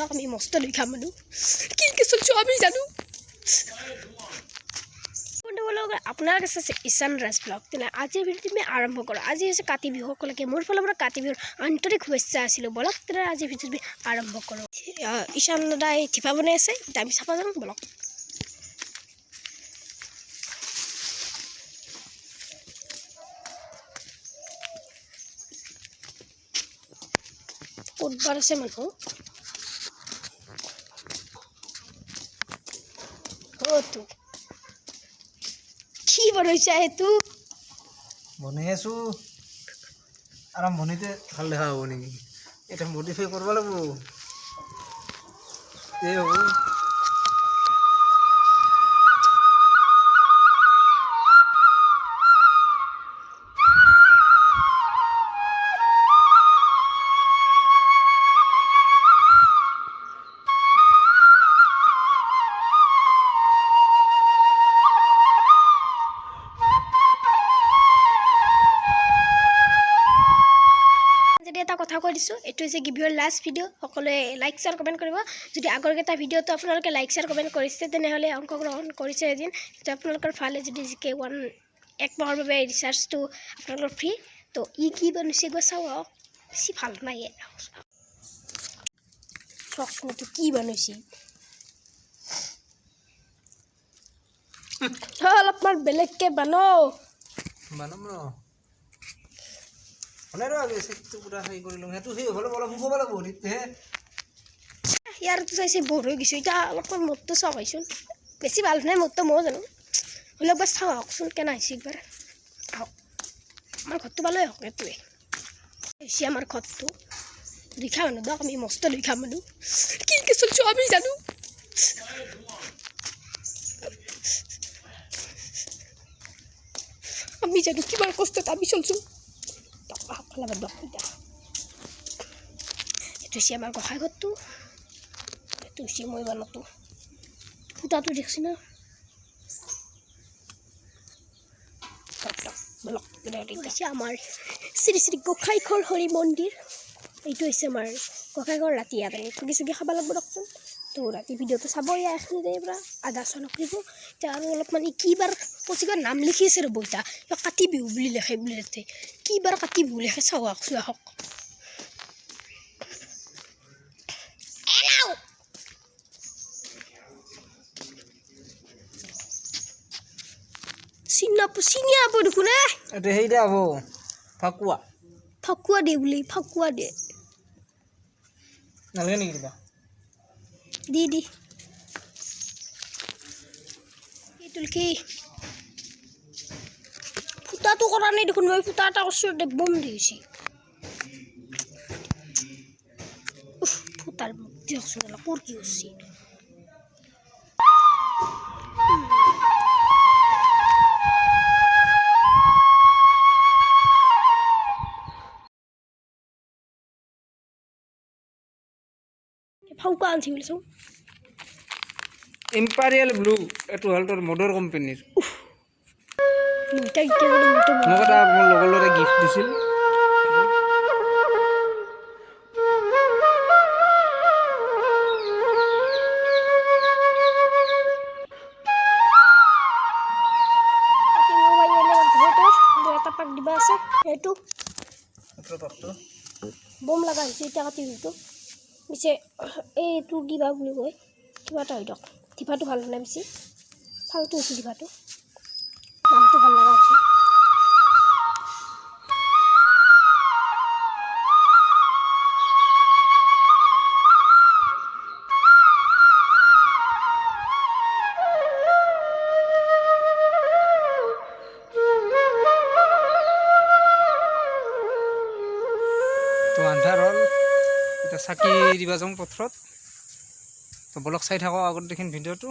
দক আমি মস্ত লৈ খাম মানুহ কি চলছো আমি জানো আপনার কাছে আছে ঈশান রাজ ব্লগ তেনে আজির ভিডিওটি আমি আরম্ভ করো আজি হচ্ছে কাতি বিহু সকলকে মোর ফালৰ পৰা কাতি বিহুৰ আন্তৰিক শুভেচ্ছা আছিল বলক তেনে আজি ভিডিওটি আৰম্ভ কৰো ঈশান দাদাই থিপা বনাই আছে আমি চাপা যাম বলক ক'তবাৰ আছে মানুহ তো কি বনাইছা এটো বনাই আছো আৰম্ভণিতে ভাল দেখা হ'ব নেকি এটা মডিফাই কৰিব লাগিব এই হ'ব এটা কথা কৈ দিছোঁ এইটো হৈছে গিভিঅ'ৰ লাষ্ট ভিডিঅ' সকলোৱে লাইক শ্বেয়াৰ কমেণ্ট কৰিব যদি আগৰকেইটা ভিডিঅ'টো আপোনালোকে লাইক শ্বেয়াৰ কমেণ্ট কৰিছে তেনেহ'লে অংশগ্ৰহণ কৰিছে এদিন তো আপোনালোকৰ ফালে যদি জিকে এক মাহৰ বাবে ৰিচাৰ্জটো আপোনালোকৰ ফ্ৰী তো কি বনাইছে গৈ চাওঁ আহক বেছি ভাল নাই চাওকচোন এইটো কি বনাইছে অলপমান বেলেগকৈ বনাম ৰ হলে ৰ আগে সেটো পুৰা হেৰি কৰি লওঁ হেতু সেই হলে বলা মুখবা লাগব নিতে ইয়াৰতো চাইছে বৰ হৈ গৈছে এতিয়া অলপমান মোৰটো চাওক আহিছোন বেছি ভাল নাই মোৰটো ময়ো জানো হ'লে একবাৰ চাওঁ আহকচোন কেনে আহিছে একবাৰ আহক আমাৰ ঘৰটো পালেই হওক এইটোৱে হৈছে আমাৰ ঘৰটো লিখা মানুহ দক আমি মস্ত লিখা মানুহ কি চলছো আমি জানো আমি জানো কিমান কষ্টত আমি চলছো এইটো হৈছে আমাৰ গোসাঁই ঘৰটো এইটো হৈছে মই বনাতো ফুটাটো দেখছি না হৈছে আমাৰ শ্ৰী শ্ৰী গোসাঁইঘৰ হৰি মন্দিৰ এইটো হৈছে আমাৰ গোসাঁইঘৰ ৰাতি ইয়াত ঠগি চুগি খাব লাগিব দিয়কচোন তো ৰাতি ভিডিঅ'টো চাব ইয়াৰ এইখিনিতে পৰা আধা চন কৰিব এতিয়া আৰু অলপমান কিবাৰ প্ৰতিবাৰ নাম লিখি আছে ৰ'ব এতিয়া কাতি বিহু বুলি লিখে বুলি তাতে কিবাৰ কাতি বিহু লিখে চাওঁ আহকচোন আহক চিনি আপ দেখোন এটা হেৰি দে হ'ব ফাকুৱা দে বুলি ফাকুৱা দে নালাগে নেকি কিবা দি তুলকি ফুটাটো কৰা নাই দেখোন মই ফুটা এটা কৰিছোঁ বম দিছে ফুটাৰ মুখ দিয়কচোন ক'ৰ কি হৈছে ফাউকা আনছি বুলি চাওঁ ইম্পাৰিয়েল ব্লু এইটো হ'ল তোৰ মডৰ কোম্পানীৰ মোক এটা মোৰ লগৰ ল'ৰাই গিফ্ট দিছিল এটা পাক দিবা আছে সেইটো বম লগা হৈছে এতিয়া কাটি দিটো পিছে এইটো কিবা বুলি কয় কিবা এটা হৈ দিয়ক টিপাটো ভাল নাই বেছি ফালটো হৈছে টিপাটো নামটো ভাল লগা হৈছে তো আন্ধাৰ হ'ল এতিয়া চাকি দিবা যাওঁ পথাৰত তো বলক চাই থাকক আগত দেখিন ভিডিঅ'টো